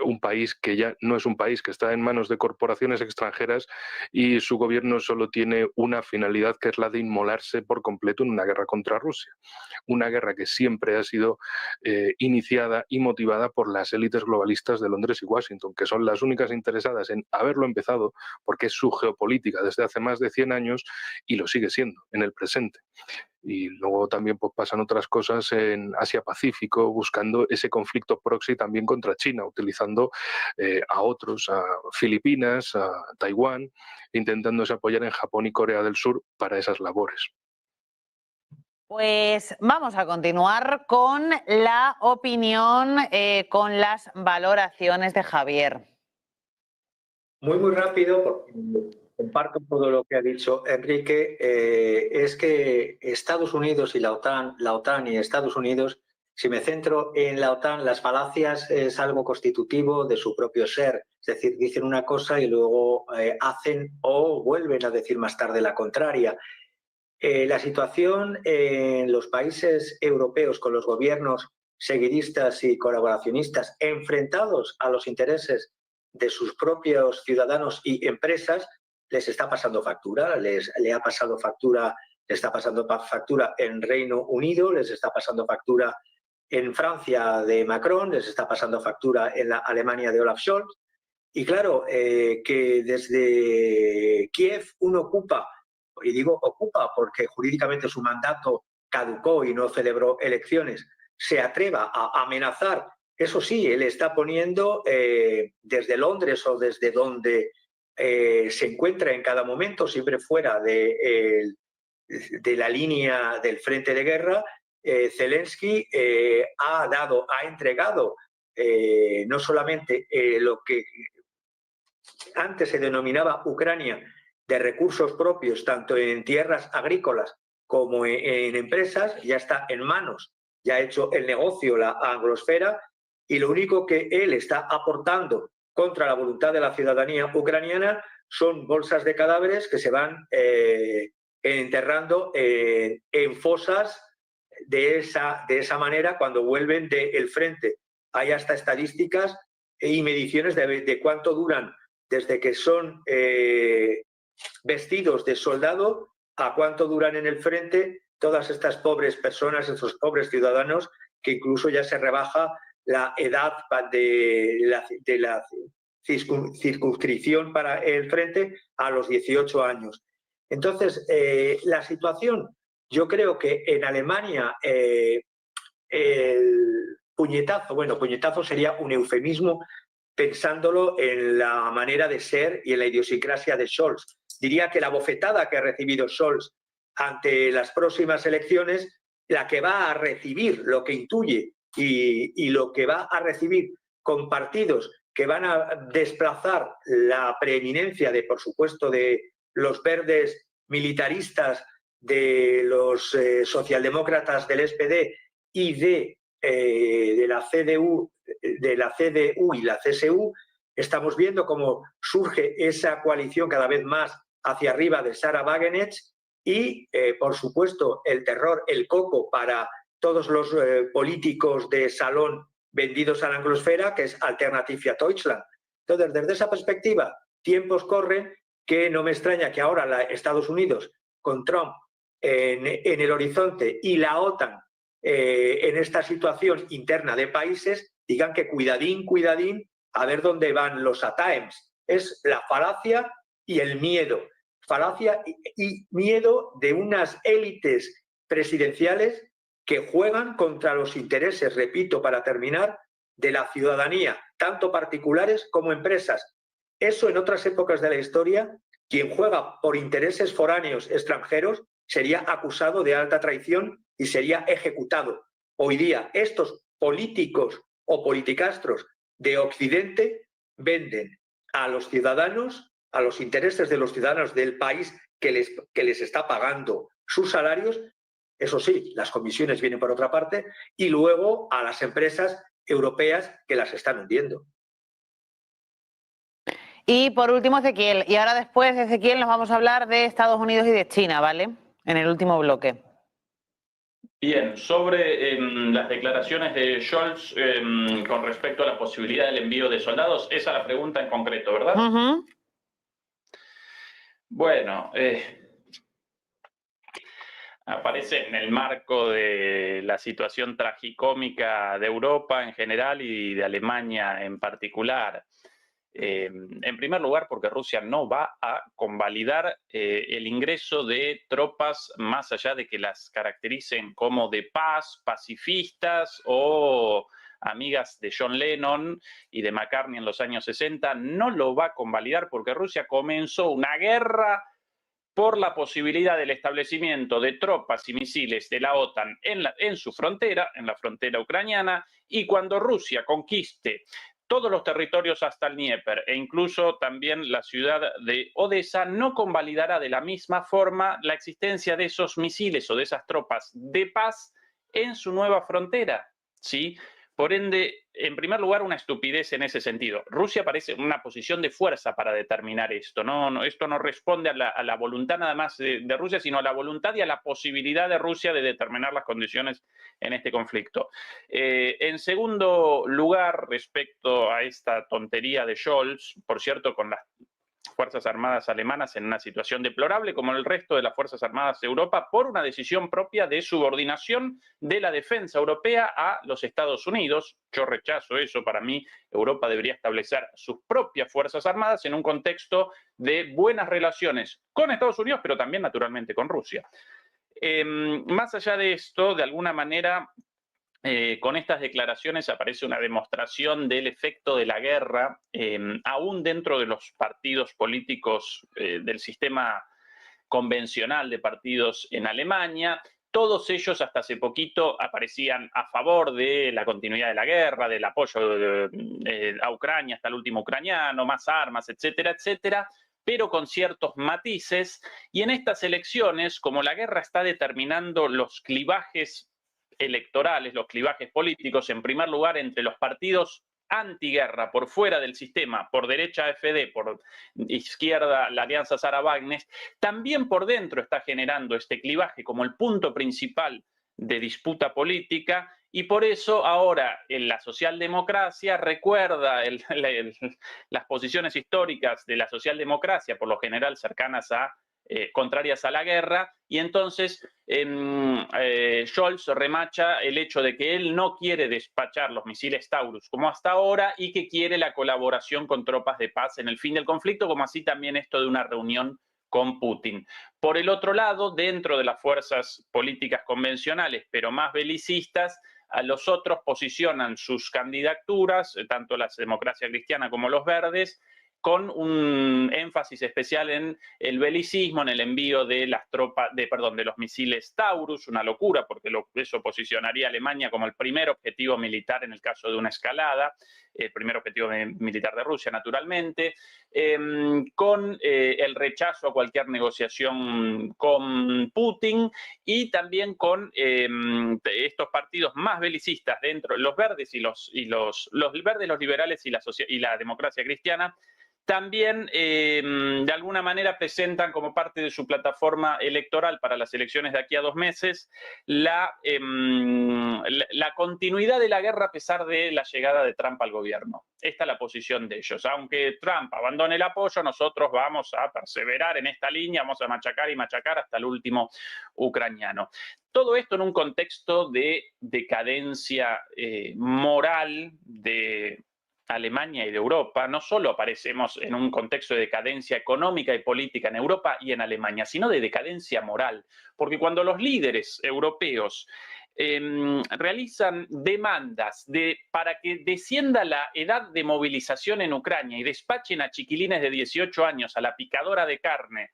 un país que ya no es un país, que está en manos de corporaciones extranjeras y su gobierno solo tiene una finalidad, que es la de inmolarse por completo en una guerra contra Rusia. Una guerra que siempre ha sido iniciada y motivada por las élites globalistas de Londres y Washington, que son las únicas interesadas en haberlo empezado, porque es su geopolítica desde hace más de 100 años y lo sigue siendo en el presente. Y luego también pues, pasan otras cosas en Asia-Pacífico, buscando ese conflicto proxy también contra China, utilizando a otros, a Filipinas, a Taiwán, intentándose apoyar en Japón y Corea del Sur para esas labores. Pues vamos a continuar con la opinión, con las valoraciones de Javier. Muy rápido, porque comparto todo lo que ha dicho Enrique, es que Estados Unidos y la OTAN y Estados Unidos, si me centro en la OTAN, las falacias es algo constitutivo de su propio ser, es decir, dicen una cosa y luego hacen o vuelven a decir más tarde la contraria. La situación en los países europeos con los gobiernos seguidistas y colaboracionistas enfrentados a los intereses de sus propios ciudadanos y empresas les está pasando factura, le ha pasado factura, le está pasando factura en Reino Unido, les está pasando factura en Francia de Macron, les está pasando factura en la Alemania de Olaf Scholz. Y claro, que desde Kiev uno ocupa, y digo ocupa porque jurídicamente su mandato caducó y no celebró elecciones, se atreva a amenazar. Eso sí, él está poniendo desde Londres o desde donde se encuentra en cada momento, siempre fuera de la línea del frente de guerra, Zelensky ha entregado no solamente lo que antes se denominaba Ucrania de recursos propios, tanto en tierras agrícolas como en empresas, ya está en manos, ya ha hecho el negocio la anglosfera, y lo único que él está aportando contra la voluntad de la ciudadanía ucraniana son bolsas de cadáveres que se van enterrando en fosas de esa manera cuando vuelven del frente. Hay hasta estadísticas y mediciones de cuánto duran desde que son vestidos de soldado a cuánto duran en el frente todas estas pobres personas, estos pobres ciudadanos, que incluso ya se rebaja la edad de la circunscripción para el frente a los 18 años. Entonces, la situación, yo creo que en Alemania el puñetazo, bueno, puñetazo sería un eufemismo pensándolo en la manera de ser y en la idiosincrasia de Scholz. Diría que la bofetada que ha recibido Scholz ante las próximas elecciones, la que va a recibir, lo que intuye y lo que va a recibir con partidos que van a desplazar la preeminencia de, por supuesto, de los verdes militaristas, de los socialdemócratas del SPD y de la CDU y la CSU, estamos viendo cómo surge esa coalición cada vez más hacia arriba de Sarah Wagenknecht y, por supuesto, el terror, el coco para todos los políticos de salón vendidos a la anglosfera, que es Alternative für Deutschland. Entonces, desde esa perspectiva, tiempos corren que no me extraña que ahora Estados Unidos, con Trump en el horizonte y la OTAN en esta situación interna de países, digan que cuidadín, cuidadín, a ver dónde van los ATAEMS. Es la falacia y el miedo. Falacia y miedo de unas élites presidenciales que juegan contra los intereses, repito, para terminar, de la ciudadanía, tanto particulares como empresas. Eso en otras épocas de la historia, quien juega por intereses foráneos extranjeros sería acusado de alta traición y sería ejecutado. Hoy día estos políticos o politicastros de Occidente venden a los ciudadanos, a los intereses de los ciudadanos del país que les está pagando sus salarios, eso sí, las comisiones vienen por otra parte, y luego a las empresas europeas que las están hundiendo. Y por último, Ezequiel. Y ahora después, Ezequiel, nos vamos a hablar de Estados Unidos y de China, ¿vale? En el último bloque. Bien, sobre las declaraciones de Scholz con respecto a la posibilidad del envío de soldados, esa es la pregunta en concreto, ¿verdad? Uh-huh. Bueno, aparece en el marco de la situación tragicómica de Europa en general y de Alemania en particular. En primer lugar, porque Rusia no va a convalidar el ingreso de tropas más allá de que las caractericen como de paz, pacifistas o amigas de John Lennon y de McCartney en los años 60, no lo va a convalidar porque Rusia comenzó una guerra por la posibilidad del establecimiento de tropas y misiles de la OTAN en su frontera, en la frontera ucraniana, y cuando Rusia conquiste todos los territorios hasta el Dnieper e incluso también la ciudad de Odessa, no convalidará de la misma forma la existencia de esos misiles o de esas tropas de paz en su nueva frontera, ¿sí? Por ende, en primer lugar, una estupidez en ese sentido. Rusia parece una posición de fuerza para determinar esto. Esto no responde a la voluntad nada más de Rusia, sino a la voluntad y a la posibilidad de Rusia de determinar las condiciones en este conflicto. En segundo lugar, respecto a esta tontería de Scholz, por cierto, con las Fuerzas Armadas alemanas en una situación deplorable, como el resto de las Fuerzas Armadas de Europa, por una decisión propia de subordinación de la defensa europea a los Estados Unidos. Yo rechazo eso. Para mí, Europa debería establecer sus propias Fuerzas Armadas en un contexto de buenas relaciones con Estados Unidos, pero también, naturalmente, con Rusia. Más allá de esto, de alguna manera, con estas declaraciones aparece una demostración del efecto de la guerra, aún dentro de los partidos políticos del sistema convencional de partidos en Alemania, Todos ellos hasta hace poquito aparecían a favor de la continuidad de la guerra, del apoyo a Ucrania hasta el último ucraniano, más armas, etcétera, etcétera, pero con ciertos matices. Y en estas elecciones, como la guerra está determinando los clivajes electorales, los clivajes políticos, en primer lugar entre los partidos antiguerra por fuera del sistema, por derecha AfD, por izquierda la Alianza Sara-Wagner, también por dentro está generando este clivaje como el punto principal de disputa política, y por eso ahora en la socialdemocracia recuerda las posiciones históricas de la socialdemocracia, por lo general cercanas a contrarias a la guerra, y entonces Scholz remacha el hecho de que él no quiere despachar los misiles Taurus como hasta ahora y que quiere la colaboración con tropas de paz en el fin del conflicto, como así también esto de una reunión con Putin. Por el otro lado, dentro de las fuerzas políticas convencionales, pero más belicistas, a los otros posicionan sus candidaturas, tanto la Democracia Cristiana como los Verdes, con un énfasis especial en el belicismo, en el envío de las tropas, de los misiles Taurus, una locura, porque eso posicionaría a Alemania como el primer objetivo militar en el caso de una escalada, el primer objetivo militar de Rusia, naturalmente, con el rechazo a cualquier negociación con Putin, y también con estos partidos más belicistas dentro, los verdes los verdes, los liberales y la democracia cristiana, también de alguna manera presentan como parte de su plataforma electoral para las elecciones de aquí a 2 meses la continuidad de la guerra a pesar de la llegada de Trump al gobierno. Esta es la posición de ellos. Aunque Trump abandone el apoyo, nosotros vamos a perseverar en esta línea, vamos a machacar y machacar hasta el último ucraniano. Todo esto en un contexto de decadencia moral de Alemania y de Europa. No solo aparecemos en un contexto de decadencia económica y política en Europa y en Alemania, sino de decadencia moral, porque cuando los líderes europeos realizan demandas para que descienda la edad de movilización en Ucrania y despachen a chiquilines de 18 años a la picadora de carne,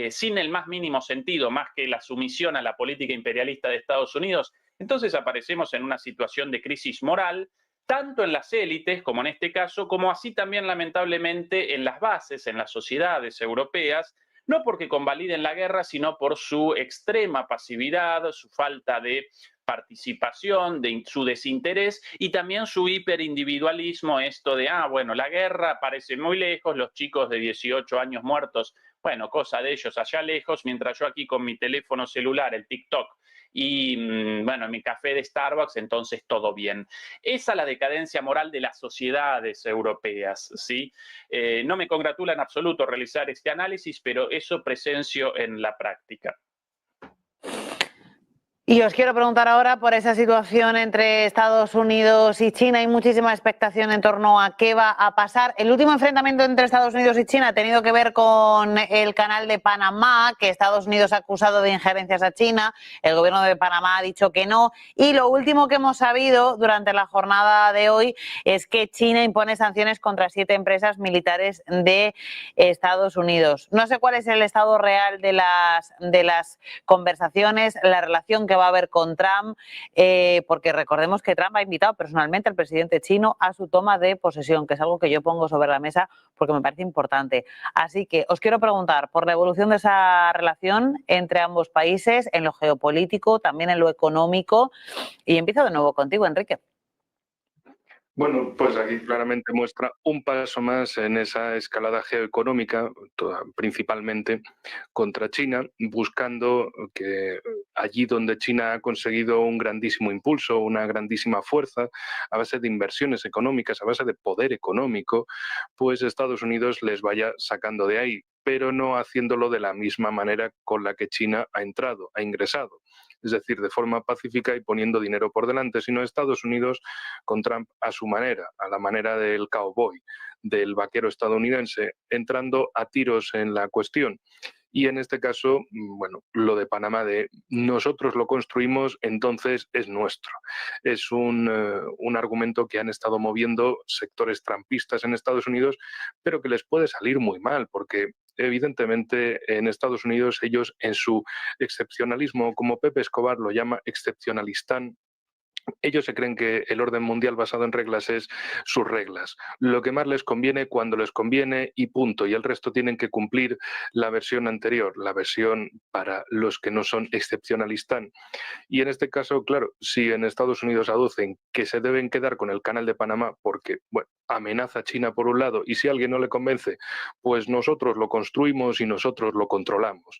sin el más mínimo sentido, más que la sumisión a la política imperialista de Estados Unidos, entonces aparecemos en una situación de crisis moral, tanto en las élites, como en este caso, como así también lamentablemente en las bases, en las sociedades europeas, no porque convaliden la guerra, sino por su extrema pasividad, su falta de participación, de su desinterés y también su hiperindividualismo, esto de, bueno, la guerra parece muy lejos, los chicos de 18 años muertos, bueno, cosa de ellos allá lejos, mientras yo aquí con mi teléfono celular, el TikTok, y bueno, mi café de Starbucks, entonces todo bien. Esa es la decadencia moral de las sociedades europeas, ¿sí? No me congratula en absoluto realizar este análisis, pero eso presencio en la práctica. Y os quiero preguntar ahora por esa situación entre Estados Unidos y China. Hay muchísima expectación en torno a qué va a pasar. El último enfrentamiento entre Estados Unidos y China ha tenido que ver con el canal de Panamá, que Estados Unidos ha acusado de injerencias a China. El gobierno de Panamá ha dicho que no. Y lo último que hemos sabido durante la jornada de hoy es que China impone sanciones contra 7 empresas militares de Estados Unidos. No sé cuál es el estado real de las conversaciones, la relación que va a haber con Trump, porque recordemos que Trump ha invitado personalmente al presidente chino a su toma de posesión, que es algo que yo pongo sobre la mesa porque me parece importante. Así que os quiero preguntar por la evolución de esa relación entre ambos países, en lo geopolítico, también en lo económico, y empiezo de nuevo contigo, Enrique. Bueno, pues aquí claramente muestra un paso más en esa escalada geoeconómica, principalmente contra China, buscando que allí donde China ha conseguido un grandísimo impulso, una grandísima fuerza, a base de inversiones económicas, a base de poder económico, pues Estados Unidos les vaya sacando de ahí, pero no haciéndolo de la misma manera con la que China ha entrado, ha ingresado. Es decir, de forma pacífica y poniendo dinero por delante, sino Estados Unidos con Trump a su manera, a la manera del cowboy, del vaquero estadounidense, entrando a tiros en la cuestión. Y en este caso, bueno, lo de Panamá de nosotros lo construimos, entonces es nuestro. Es un argumento que han estado moviendo sectores trumpistas en Estados Unidos, pero que les puede salir muy mal, porque evidentemente en Estados Unidos ellos en su excepcionalismo, como Pepe Escobar lo llama excepcionalistán, ellos se creen que el orden mundial basado en reglas es sus reglas. Lo que más les conviene cuando les conviene y punto. Y el resto tienen que cumplir la versión anterior, la versión para los que no son excepcionalistán. Y en este caso, claro, si en Estados Unidos aducen que se deben quedar con el Canal de Panamá porque, bueno, amenaza a China por un lado y si a alguien no le convence, pues nosotros lo construimos y nosotros lo controlamos.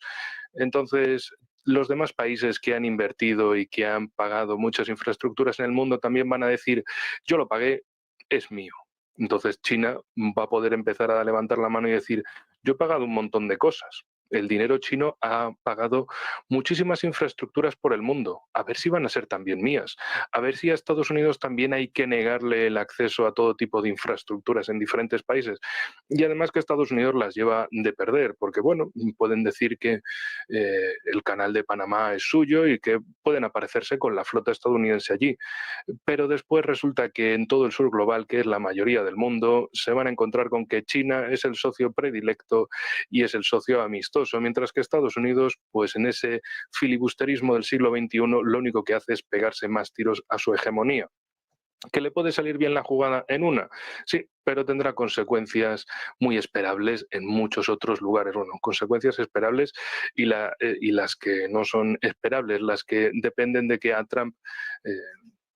Entonces, los demás países que han invertido y que han pagado muchas infraestructuras en el mundo también van a decir, yo lo pagué, es mío. Entonces China va a poder empezar a levantar la mano y decir, yo he pagado un montón de cosas. El dinero chino ha pagado muchísimas infraestructuras por el mundo. A ver si van a ser también mías. A ver si a Estados Unidos también hay que negarle el acceso a todo tipo de infraestructuras en diferentes países. Y además que Estados Unidos las lleva de perder, porque bueno, pueden decir que el Canal de Panamá es suyo y que pueden aparecerse con la flota estadounidense allí. Pero después resulta que en todo el sur global, que es la mayoría del mundo, se van a encontrar con que China es el socio predilecto y es el socio amistoso, mientras que Estados Unidos, pues en ese filibusterismo del siglo XXI, lo único que hace es pegarse más tiros a su hegemonía. ¿Que le puede salir bien la jugada en una? Sí, pero tendrá consecuencias muy esperables en muchos otros lugares. Bueno, consecuencias esperables y las que no son esperables, las que dependen de que a Trump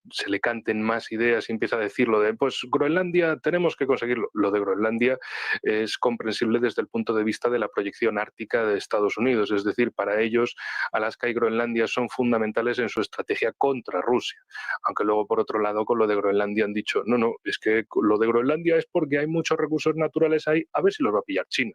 se le canten más ideas y empieza a decir lo de, pues Groenlandia, tenemos que conseguirlo. Lo de Groenlandia es comprensible desde el punto de vista de la proyección ártica de Estados Unidos, es decir, para ellos Alaska y Groenlandia son fundamentales en su estrategia contra Rusia, aunque luego por otro lado con lo de Groenlandia han dicho, no, no, es que lo de Groenlandia es porque hay muchos recursos naturales ahí, a ver si los va a pillar China,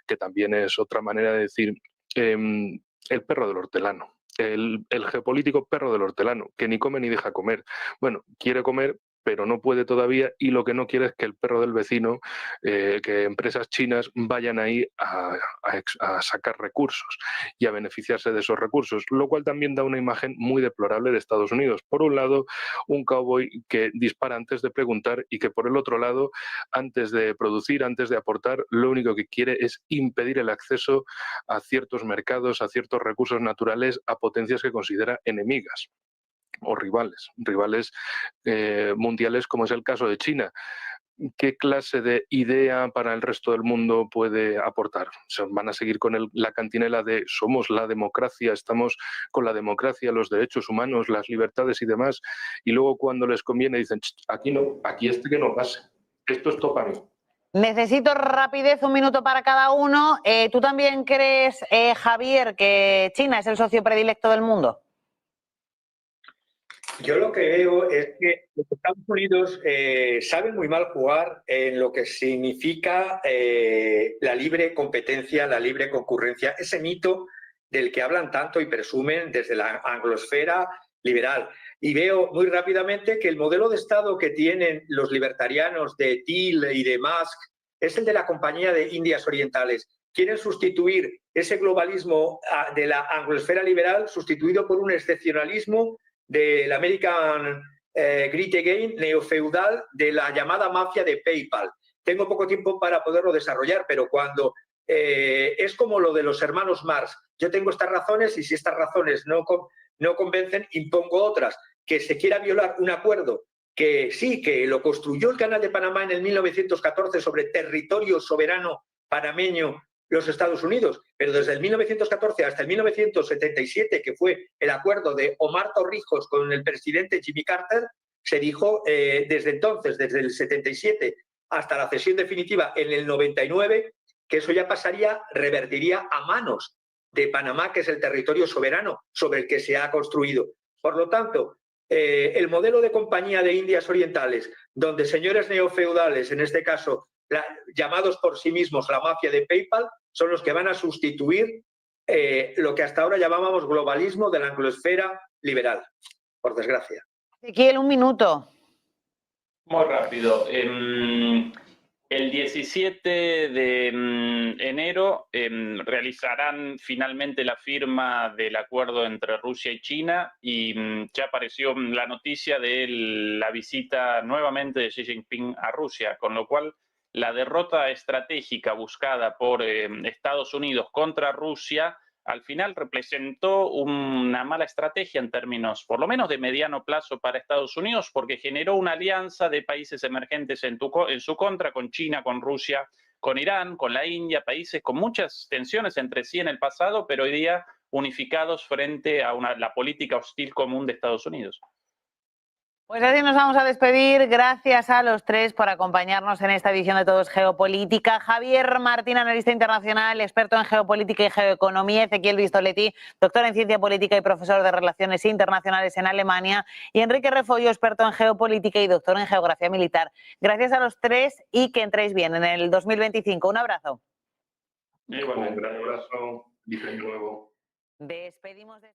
que también es otra manera de decir el perro del hortelano. El geopolítico perro del hortelano, que ni come ni deja comer. Bueno, quiere comer, pero no puede todavía y lo que no quiere es que el perro del vecino, que empresas chinas vayan ahí a sacar recursos y a beneficiarse de esos recursos, lo cual también da una imagen muy deplorable de Estados Unidos. Por un lado, un cowboy que dispara antes de preguntar y que por el otro lado, antes de producir, antes de aportar, lo único que quiere es impedir el acceso a ciertos mercados, a ciertos recursos naturales, a potencias que considera enemigas o rivales mundiales, como es el caso de China. ¿Qué clase de idea para el resto del mundo puede aportar? O sea, van a seguir con la cantinela de somos la democracia, estamos con la democracia, los derechos humanos, las libertades y demás, y luego cuando les conviene dicen, aquí no, aquí que no pase, esto es todo para mí. Necesito rapidez, 1 minuto para cada uno. ¿Tú también crees, Javier, que China es el socio predilecto del mundo? Yo lo que veo es que los Estados Unidos saben muy mal jugar en lo que significa la libre competencia, la libre concurrencia, ese mito del que hablan tanto y presumen desde la anglosfera liberal. Y veo muy rápidamente que el modelo de Estado que tienen los libertarianos de Thiel y de Musk es el de la Compañía de Indias Orientales. Quieren sustituir ese globalismo de la anglosfera liberal sustituido por un excepcionalismo del American Greed Again neofeudal de la llamada mafia de PayPal. Tengo poco tiempo para poderlo desarrollar, pero cuando es como lo de los hermanos Marx, yo tengo estas razones y si estas razones no convencen, impongo otras. Que se quiera violar un acuerdo que sí, que lo construyó el Canal de Panamá en el 1914 sobre territorio soberano panameño los Estados Unidos, pero desde el 1914 hasta el 1977, que fue el acuerdo de Omar Torrijos con el presidente Jimmy Carter, se dijo desde entonces, desde el 77 hasta la cesión definitiva en el 99, que eso ya revertiría a manos de Panamá, que es el territorio soberano sobre el que se ha construido. Por lo tanto, el modelo de Compañía de Indias Orientales, donde señores neofeudales, en este caso llamados por sí mismos la mafia de PayPal, son los que van a sustituir lo que hasta ahora llamábamos globalismo de la anglosfera liberal, por desgracia. Ezequiel, 1 minuto. Muy rápido. El 17 de enero realizarán finalmente la firma del acuerdo entre Rusia y China y ya apareció la noticia de la visita nuevamente de Xi Jinping a Rusia, con lo cual la derrota estratégica buscada por Estados Unidos contra Rusia al final representó una mala estrategia en términos, por lo menos de mediano plazo para Estados Unidos, porque generó una alianza de países emergentes en su contra, con China, con Rusia, con Irán, con la India, países con muchas tensiones entre sí en el pasado, pero hoy día unificados frente a la política hostil común de Estados Unidos. Pues así nos vamos a despedir. Gracias a los tres por acompañarnos en esta edición de Todo es Geopolítica. Javier Martín, analista internacional, experto en geopolítica y geoeconomía. Ezequiel Vistoletti, doctor en ciencia política y profesor de Relaciones Internacionales en Alemania. Y Enrique Refollo, experto en geopolítica y doctor en geografía militar. Gracias a los tres y que entréis bien en el 2025. Un abrazo. Un gran abrazo. Feliz año nuevo. Despedimos de...